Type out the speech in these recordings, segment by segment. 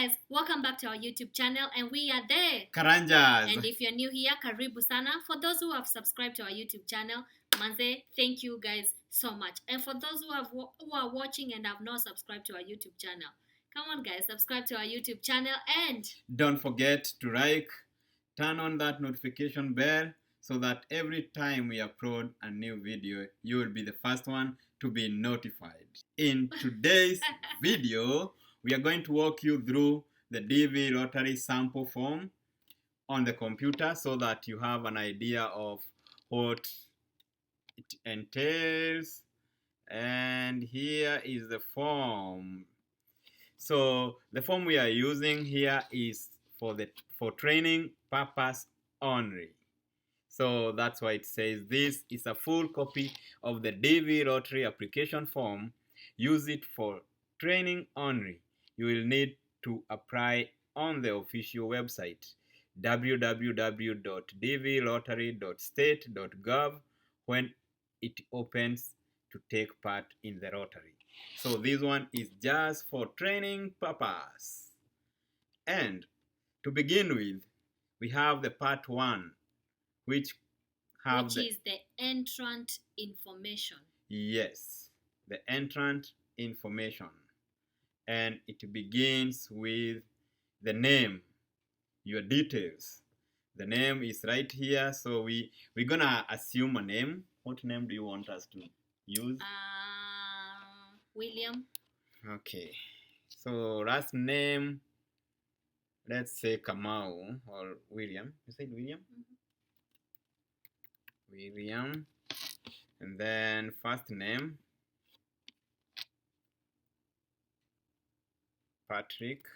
guys, welcome back to our YouTube channel, and we are there. KARANJA'S. And if you're new here, karibu sana. For those who have subscribed to our YouTube channel, manze, thank you guys so much. And for those who are watching and have not subscribed to our YouTube channel, come on guys, subscribe to our YouTube channel and don't forget to like, turn on that notification bell so that every time we upload a new video, you will be the first one to be notified. In today's video, we are going to walk you through the DV lottery sample form on the computer so that you have an idea of what it entails. And here is the form. So the form we are using here is for training purpose only. So that's why it says this is a full copy of the DV lottery application form. Use it for training only. You will need to apply on the official website www.dvlottery.state.gov when it opens to take part in the lottery. So this one is just for training purpose. And to begin with, we have the part 1, which is the entrant information. Yes, the entrant information. And it begins with the name, your details. The name is right here, so we're gonna assume a name. What name do you want us to use? William. Okay, so last name, let's say Kamau or William. You said William? Mm-hmm. William. And then first name, Patrick.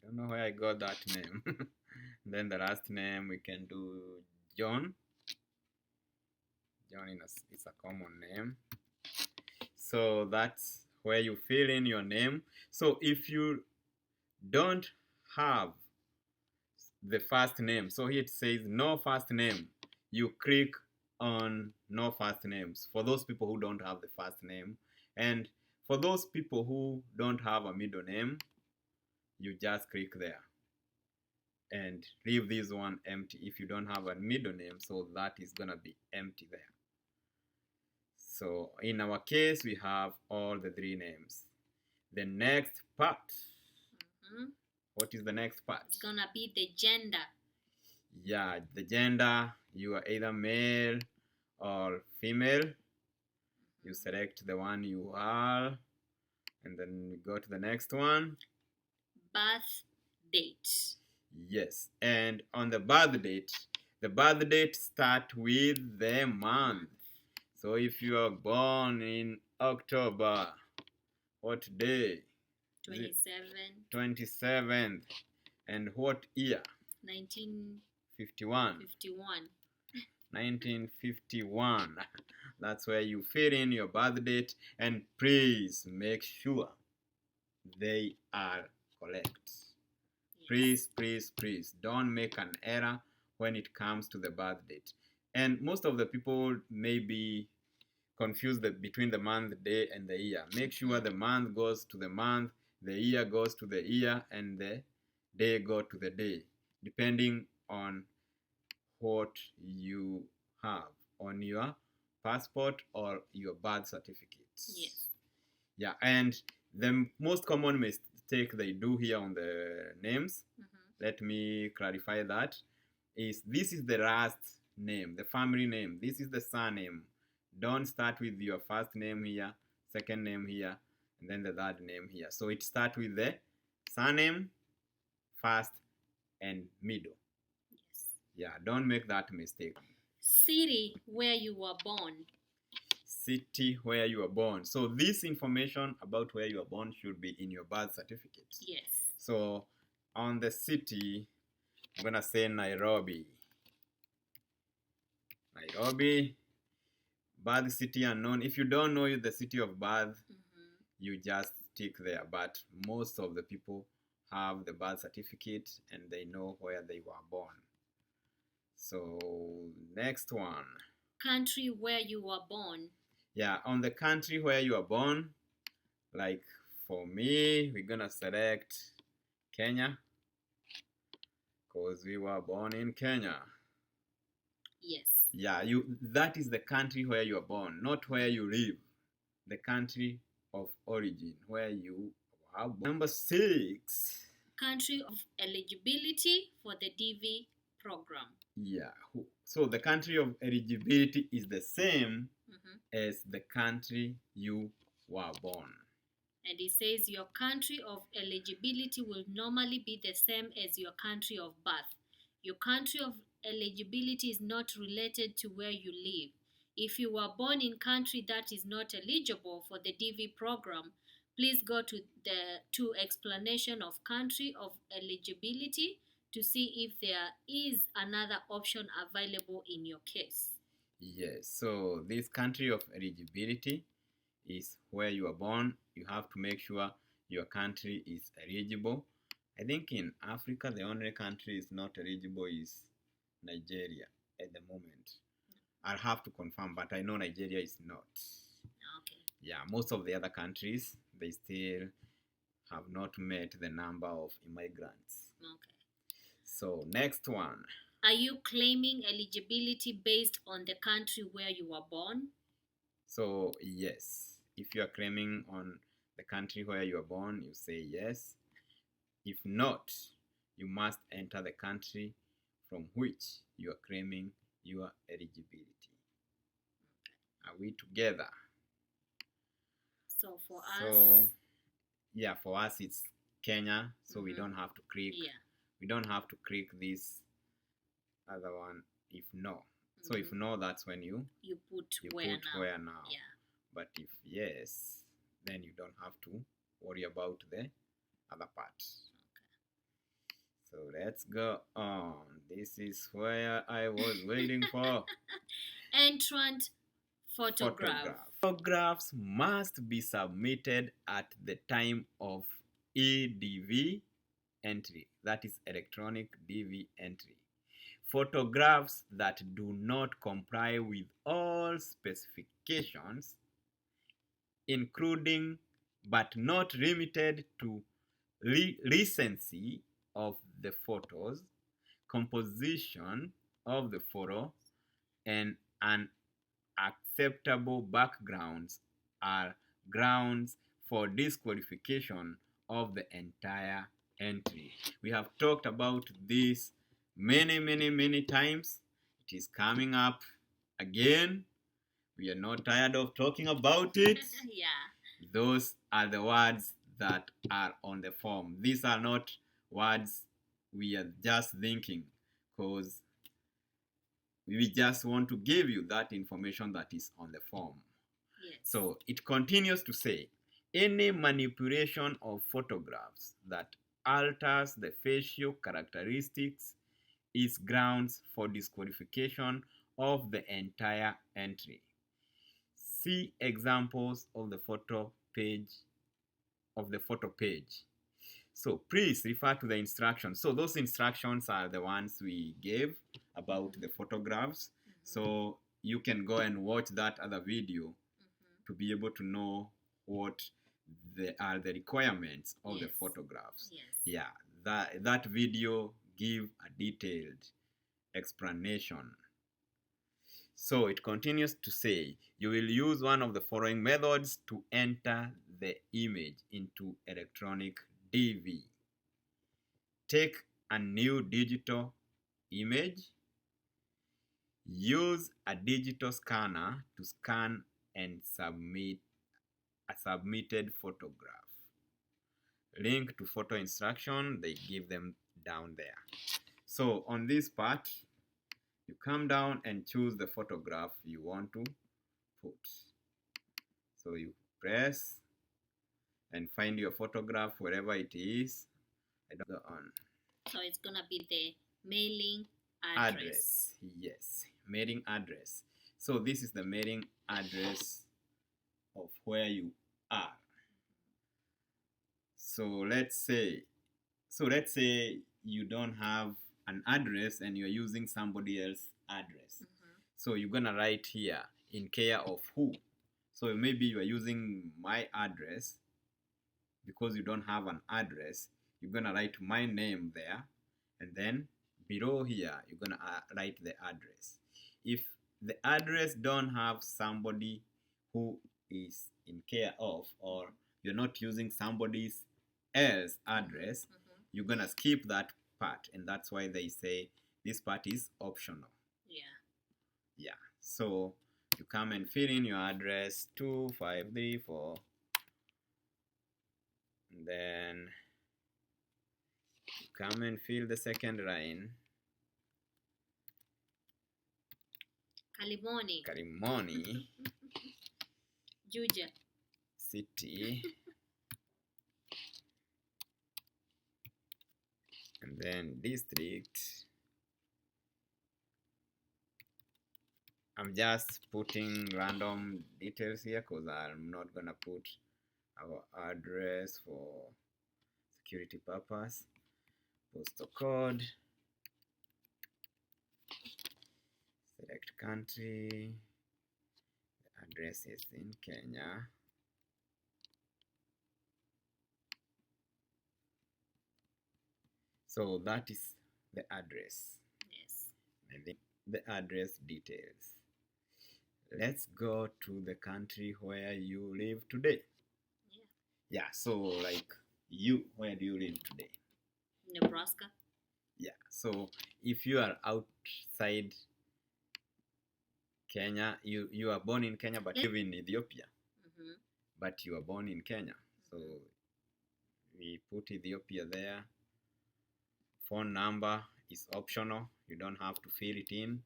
Don't know where I got that name. Then the last name we can do John. John is a common name. So that's where you fill in your name. So if you don't have the first name, so here it says no first name, you click on no first names for those people who don't have the first name. And for those people who don't have a middle name, you just click there and leave this one empty if you don't have a middle name, so that is gonna be empty there. So in our case, we have all the 3 names. The next part. What is the next part? It's gonna be the gender. Yeah, the gender. You are either male or female. You select the one you are, and then we go to the next one. Birth date. Yes, and on the birth date starts with the month. So if you are born in October, what day? 27th. And what year? 1951. 1951. That's where you fill in your birth date, and please make sure they are correct. Yes. Please don't make an error when it comes to the birth date. And most of the people may be confused between the month, day, and the year. Make sure the month goes to the month, the year goes to the year, and the day goes to the day, depending on what you have on your passport or your birth certificate. Yes. Yeah, and the most common mistake they do here on the names, let me clarify that, is this is the last name, the family name. This is the surname. Don't start with your first name here, second name here, and then the third name here. So it starts with the surname, first, and middle. Yes. Yeah, don't make that mistake. City where you were born. City where you were born. So this information about where you were born should be in your birth certificate. Yes. So on the city, I'm gonna say Nairobi. Nairobi. Birth city unknown. If you don't know the city of birth, you just stick there. But most of the people have the birth certificate and they know where they were born. So next one. Country where you were born. Yeah, on the country where you are born, like for me, we're gonna select Kenya because we were born in Kenya. Yes. Yeah, that is the country where you are born, not where you live. The country of origin where you are born. Number 6. Country of eligibility for the DV program. Yeah. So the country of eligibility is the same as the country you were born. And it says your country of eligibility will normally be the same as your country of birth. Your country of eligibility is not related to where you live. If you were born in country that is not eligible for the DV program, please go to the explanation of country of eligibility to see if there is another option available in your case. Yes, so this country of eligibility is where you are born. You have to make sure your country is eligible. I think in Africa, the only country is not eligible is Nigeria at the moment. I'll have to confirm, but I know Nigeria is not. Okay. Yeah, most of the other countries, they still have not met the number of immigrants. Okay. So, next one. Are you claiming eligibility based on the country where you were born? So, yes. If you are claiming on the country where you are born, you say yes. If not, you must enter the country from which you are claiming your eligibility. Are we together? So for us, yeah, for us it's Kenya, so we don't have to click. Yeah. We don't have to click this other one if no. So if no, that's when you put where now. Yeah. But if yes, then you don't have to worry about the other part. Okay. So let's go on. This is where I was waiting for. Entrant photograph. Photographs must be submitted at the time of EDV entry, that is electronic DV entry. Photographs that do not comply with all specifications, including but not limited to recency of the photos, composition of the photo, and an acceptable backgrounds are grounds for disqualification of the entire entry. We have talked about this many times. It is coming up again. We are not tired of talking about it. Yeah. Those are the words that are on the form. These are not words we are just thinking, because we just want to give you that information that is on the form. Yes. So it continues to say, any manipulation of photographs that alters the facial characteristics is grounds for disqualification of the entire entry. See examples of the photo page. So please refer to the instructions. So those instructions are the ones we gave about the photographs. So you can go and watch that other video to be able to know what are the requirements of the photographs. Yes. Yeah, that video give a detailed explanation. So it continues to say, you will use one of the following methods to enter the image into electronic DV. Take a new digital image. Use a digital scanner to scan and submit a submitted photograph. Link to photo instruction, they give them down there. So on this part, you come down and choose the photograph you want to put. So you press and find your photograph wherever it is. I don't go on. So it's gonna be the mailing address. Yes, mailing address. So this is the mailing address of where you are. So let's say you don't have an address and you're using somebody else's address. So you're gonna write here, in care of who. So maybe you are using my address, because you don't have an address, you're gonna write my name there, and then below here you're gonna write the address. If the address don't have somebody who is in care of, or you're not using somebody's else address, you're gonna skip that part, and that's why they say this part is optional. Yeah. So you come and fill in your address 2534, and then you come and fill the second line. Kalimoni Juja city, and then district. I'm just putting random details here because I'm not gonna put our address for security purpose. Postal code, select country, the address is in Kenya. So that is the address. Yes. And the address details. Let's go to the country where you live today. Yeah, so like you, where do you live today? Nebraska. Yeah, so if you are outside Kenya, you are born in Kenya but live in Ethiopia. But you are born in Kenya. So we put Ethiopia there. Phone number is optional. You don't have to fill it in.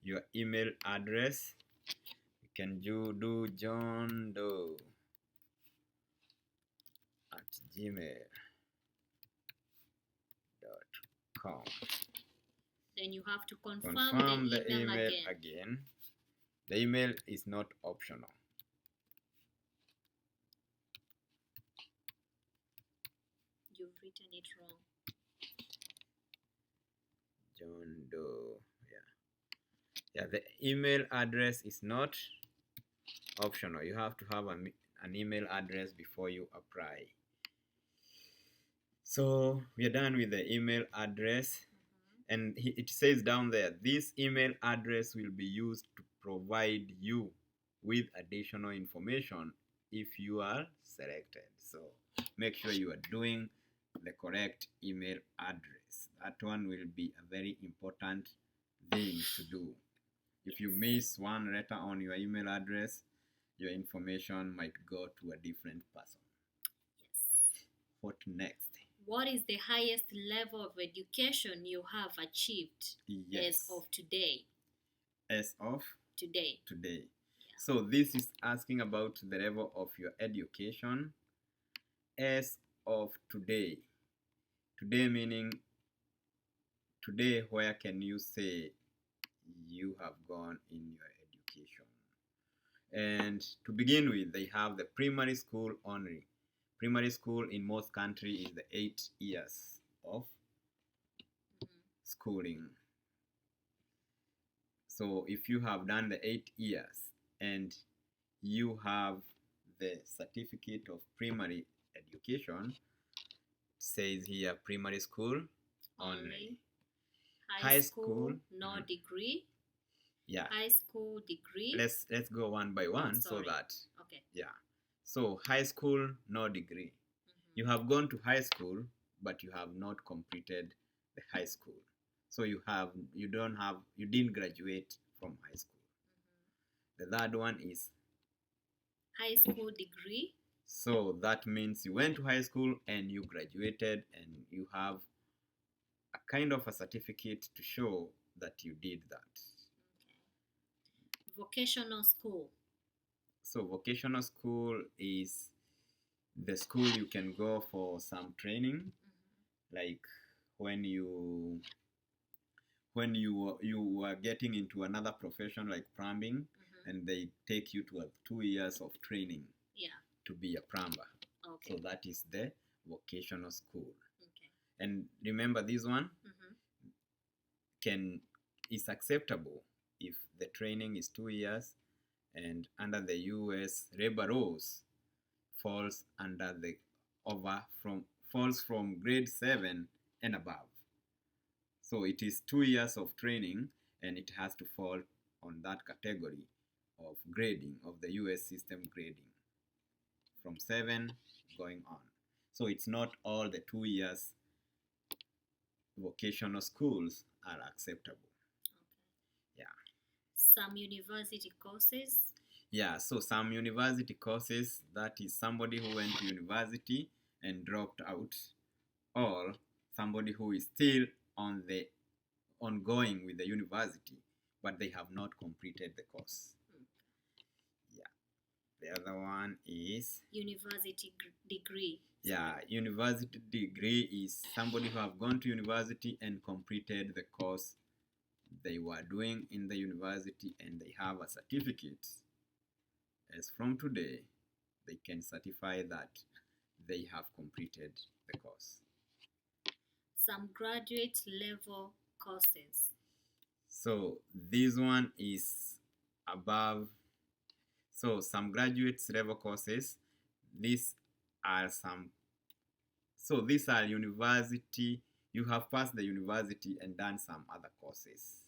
Your email address, you can do johndoe@gmail.com. Then you have to confirm the email again. The email is not optional. You've written it wrong. John Doe. Yeah, the email address is not optional. You have to have an email address before you apply. So we are done with the email address, and it says down there, this email address will be used to provide you with additional information if you are selected. So make sure you are doing the correct email address. That one will be a very important thing to do. If you miss one letter on your email address, your information might go to a different person. Yes. What next? What is the highest level of education you have achieved as of today? As of today. Yeah. So this is asking about the level of your education as of today. Today meaning today, where can you say you have gone in your education? And to begin with, they have the primary school only. Primary school in most countries is the 8 years of schooling. So if you have done the 8 years and you have the certificate of primary education, it says here primary school only. High school, no degree. Yeah. High school degree. Let's go one by one so that. Okay. Yeah. So high school, no degree. You have gone to high school, but you have not completed the high school. So you didn't graduate from high school. The third one is high school degree. So that means you went to high school and you graduated and you have a kind of a certificate to show that you did that. Okay. Vocational school. So vocational school is the school you can go for some training, like when you are getting into another profession like plumbing, and they take you to 2 years of training to be a plumber. Okay. So that is the vocational school. Okay. And remember, this one is acceptable if the training is 2 years and under the US labor laws falls under the over from falls from grade 7 and above. So it is 2 years of training and it has to fall on that category of grading, of the US system grading, from 7 going on. So it's not all the 2 years vocational schools are acceptable. Okay. Yeah. Some university courses. Yeah, so some university courses, that is somebody who went to university and dropped out, or somebody who is still ongoing with the university, but they have not completed the course. Yeah. The other one is university degree. Yeah, university degree is somebody who have gone to university and completed the course they were doing in the university, and they have a certificate. As from today, they can certify that they have completed the course. Some graduate level courses. So this one is above. So some graduate level courses, these are some. So these are university. You have passed the university and done some other courses,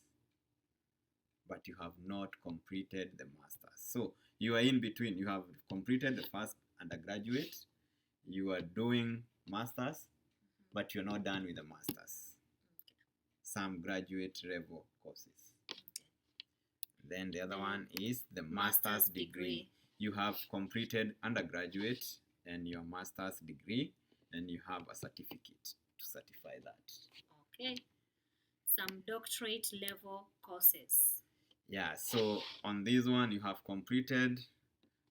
but you have not completed the master's. So you are in between. You have completed the first undergraduate, you are doing master's, but you're not done with the master's. Some graduate level courses. Then the other one is the master's degree. You have completed undergraduate and your master's degree, and you have a certificate to certify that. Okay. Some doctorate level courses. Yeah, so on this one you have completed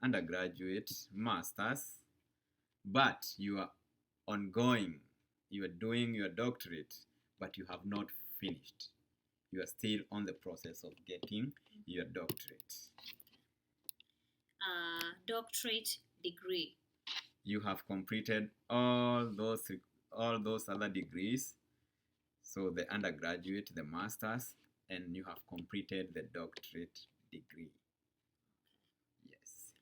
undergraduate, master's, but you are ongoing. You are doing your doctorate, but you have not finished. You are still on the process of getting your doctorate. Doctorate degree. You have completed all those other degrees. So the undergraduate, the master's, and you have completed the doctorate degree. Yes.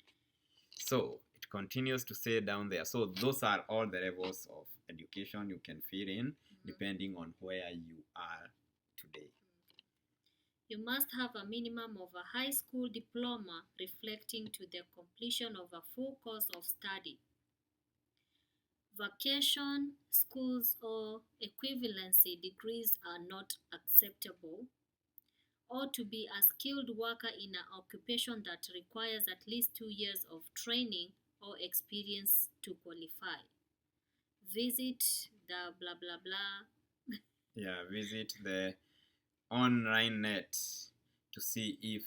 So it continues to say down there. So those are all the levels of education you can fill in depending on where you are today. You must have a minimum of a high school diploma reflecting to the completion of a full course of study. Vacation schools or equivalency degrees are not acceptable, or to be a skilled worker in an occupation that requires at least 2 years of training or experience to qualify. Visit the blah blah blah. Yeah, visit the online net to see if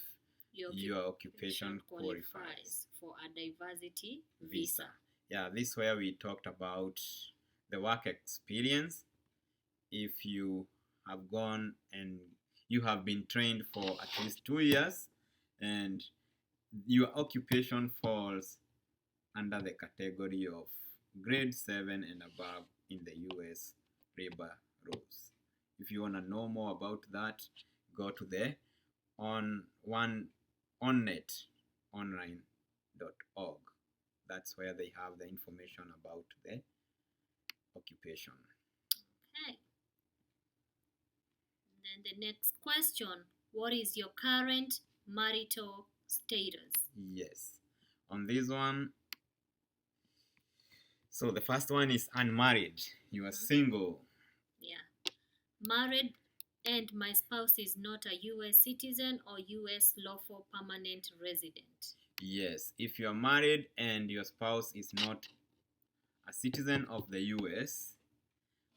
your occupation qualifies for a diversity visa. Yeah, this is where we talked about the work experience. If you have gone and you have been trained for at least 2 years and your occupation falls under the category of grade 7 and above in the US labor rules. If you want to know more about that, go to the onnet online.org. That's where they have the information about the occupation. Okay. And then the next question, what is your current marital status? Yes. On this one, so the first one is unmarried. You are single. Yeah. Married and my spouse is not a US citizen or US lawful permanent resident. Yes, if you are married and your spouse is not a citizen of the US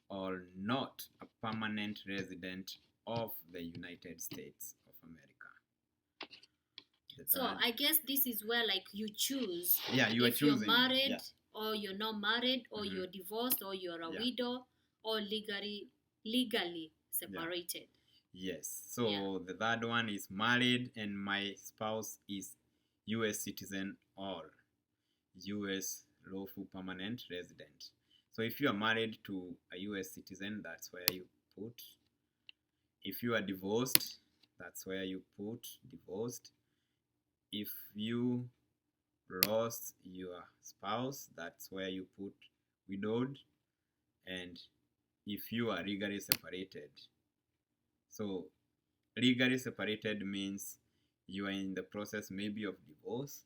or not a permanent resident of the United States of America. So I guess this is where like you choose. Yeah, you are choosing. You're married or you're not married or you're divorced or you're a widow or legally separated. Yes. So the third one is married and my spouse is US citizen or US lawful permanent resident. So if you are married to a US citizen, that's where you put. If you are divorced, that's where you put divorced. If you lost your spouse, that's where you put widowed, and if you are legally separated. So legally separated means you are in the process maybe of divorce.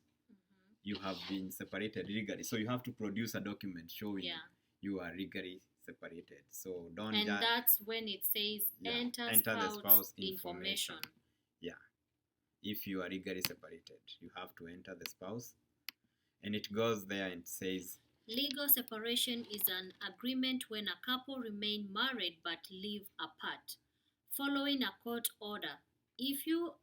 You have been separated legally, so you have to produce a document showing you are legally separated. So don't and that's when it says enter the spouse spouse information. Yeah, if you are legally separated, you have to enter the spouse, and it goes there and says legal separation is an agreement when a couple remain married but live apart following a court order. If you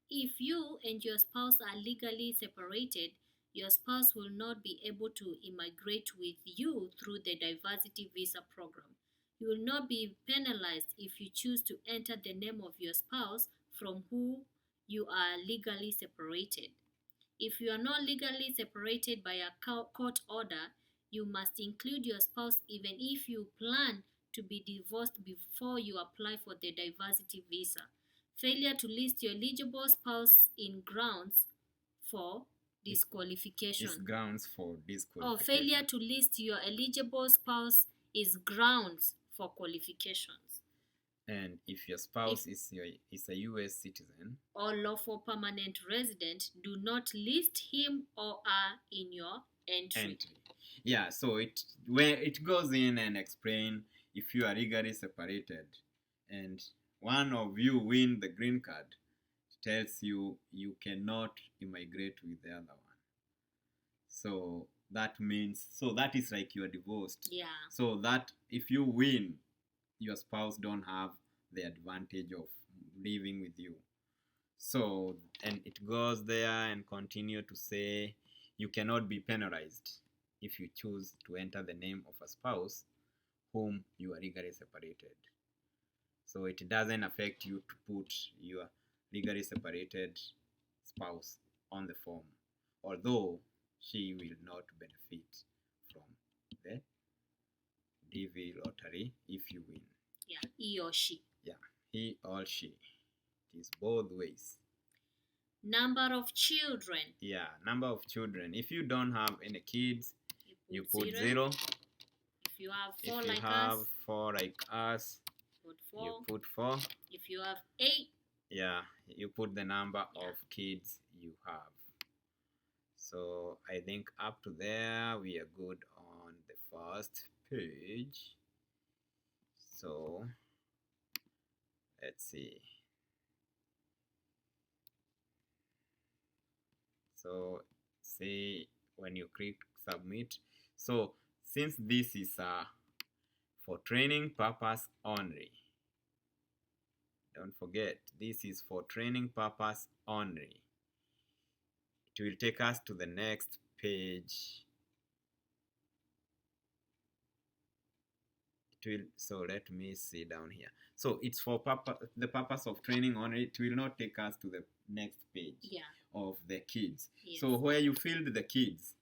and your spouse are legally separated, your spouse will not be able to immigrate with you through the diversity visa program. You will not be penalized if you choose to enter the name of your spouse from who you are legally separated. If you are not legally separated by a court order, you must include your spouse even if you plan to be divorced before you apply for the diversity visa. Failure to list your eligible spouse in grounds for disqualification. Is grounds for disqualification. Oh, failure to list your eligible spouse is grounds for qualifications. And if your spouse is a U.S. citizen or lawful permanent resident, do not list him or her in your entry. Yeah, so it goes in and explain if you are legally separated and one of you win the green card, it tells you you cannot immigrate with the other one. So that means, so that is like you are divorced. Yeah. So that if you win, your spouse don't have the advantage of living with you. So, and it goes there and continue to say you cannot be penalized if you choose to enter the name of a spouse whom you are legally separated. So it doesn't affect you to put your legally separated spouse on the form, although she will not benefit from the DV lottery if you win. Yeah, he or she. Yeah, he or she. It is both ways. Number of children. Yeah, number of children. If you don't have any kids, you put 0. If you have 4 like us, put 4. You put 4. If you have 8, yeah, you put the number of kids you have. So I think up to there we are good on the first page. So let's see. So say when you click submit. So since this is for training purpose only, don't forget this is for training purpose only. It will take us to the next page. So let me see down here. So it's for the purpose of training only. It will not take us to the next page of the kids. Yes. So where you filled the kids,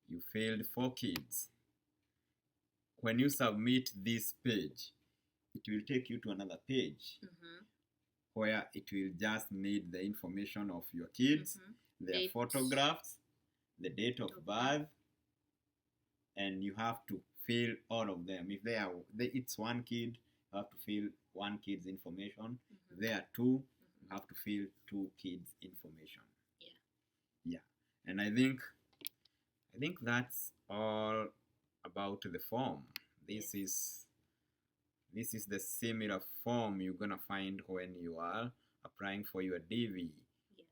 you filled 4 kids. When you submit this page, it will take you to another page where it will just need the information of your kids, their photographs, the date of birth, and you have to fill all of them. If it's 1 kid, you have to fill 1 kid's information. If there are 2, you have to fill 2 kids' information. Yeah. And I think that's all about the form. This is the similar form you're gonna find when you are applying for your DV.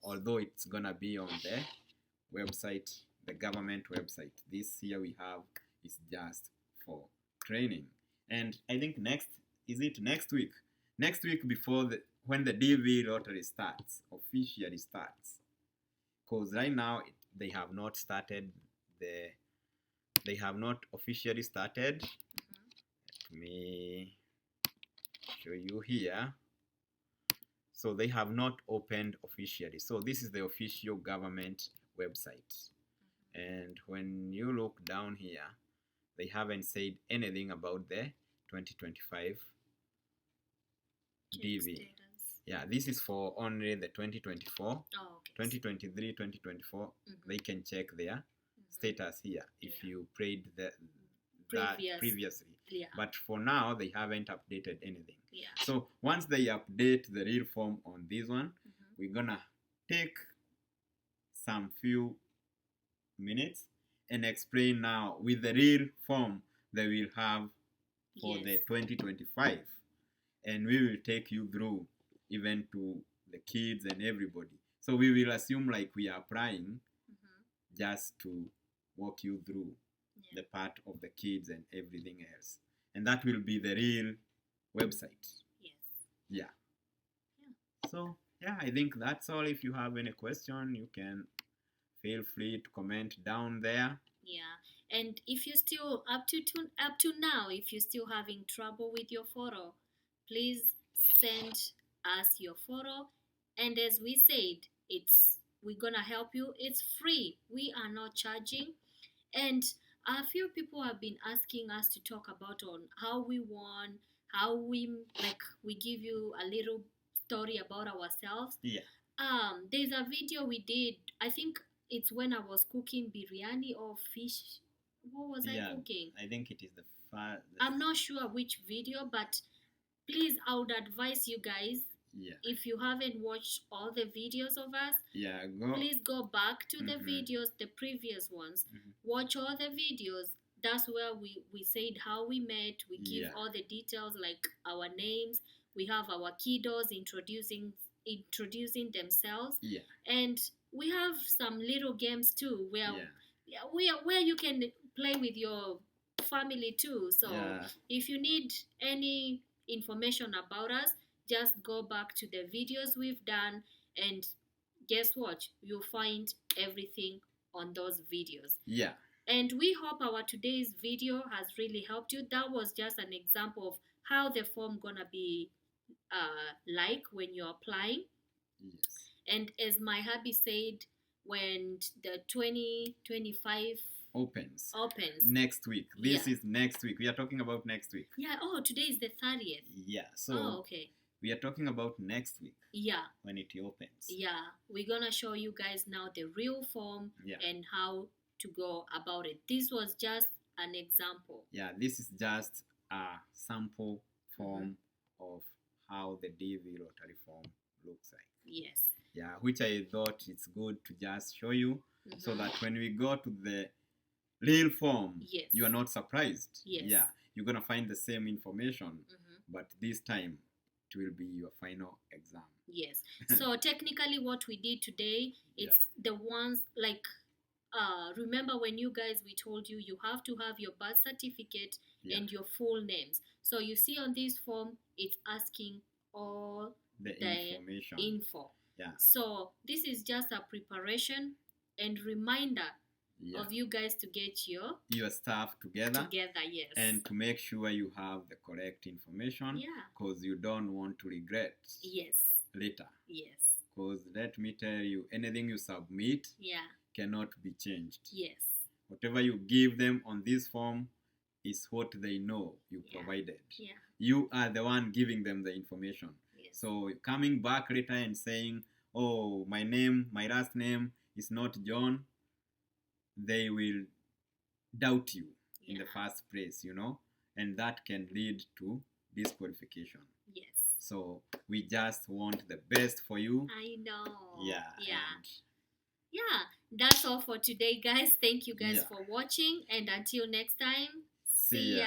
Although it's gonna be on the website, the government website. This here we have is just for training. And I think next week? Next week before when the DV lottery officially starts. Because right now they have not officially started. Let me show you here. So they have not opened officially. So this is the official government website. And when you look down here, they haven't said anything about the 2025 DV. Yeah, this is for only the 2024. Oh, okay. 2023, 2024. They can check their status here if you paid previously. Yeah. But for now, they haven't updated anything. Yeah. So once they update the real form on this one, we're gonna take some few minutes and explain now with the real form they will have for the 2025, and we will take you through even to the kids and everybody. So we will assume like we are applying just to walk you through the part of the kids and everything else, and that will be the real website. Yeah. So yeah, I think that's all. If you have any question, you can feel free to comment down there. Yeah, and if you're still up to now, if you're still having trouble with your photo, please send us your photo. And as we said, we're gonna help you. It's free. We are not charging. And a few people have been asking us to talk about on how we won, how we give you a little story about ourselves. Yeah. There's a video we did. I think it's when I was cooking biryani or fish. What was I cooking? I think it is the I'm not sure which video, but please, I would advise you guys. Yeah. If you haven't watched all the videos of us, please go back to the videos, the previous ones. Watch all the videos. That's where we said how we met. We give all the details like our names. We have our kiddos introducing themselves. Yeah. And we have some little games too where you can play with your family too. So if you need any information about us, just go back to the videos we've done, and guess what? You'll find everything on those videos. Yeah. And we hope our today's video has really helped you. That was just an example of how the form gonna be like when you're applying. Yes. And as my hubby said, when the 2025 opens next week. This is next week. We are talking about next week. Yeah. Oh, today is the 30th. Yeah. So okay. We are talking about next week. Yeah. When it opens. Yeah. We're gonna show you guys now the real form and how to go about it. This was just an example. Yeah. This is just a sample form of how the DV Rotary form looks like. Yes. Yeah, which I thought it's good to just show you so that when we go to the real form, you are not surprised. Yes. Yeah, you're going to find the same information, but this time it will be your final exam. Yes. So technically what we did today, it's the ones like, remember when we told you have to have your birth certificate and your full names. So you see on this form, it's asking all the information. Info. Yeah. So this is just a preparation and reminder of you guys to get your stuff together. Yes. And to make sure you have the correct information. Yeah. Because you don't want to regret. Yes. Later. Yes. Because let me tell you, anything you submit cannot be changed. Yes. Whatever you give them on this form is what they know you provided. Yeah. You are the one giving them the information. Yes. So coming back later and saying, oh, my last name is not John, they will doubt you in the first place, and that can lead to disqualification. Yes. So we just want the best for you. I know. Yeah. That's all for today, guys. Thank you guys for watching, and until next time, see ya.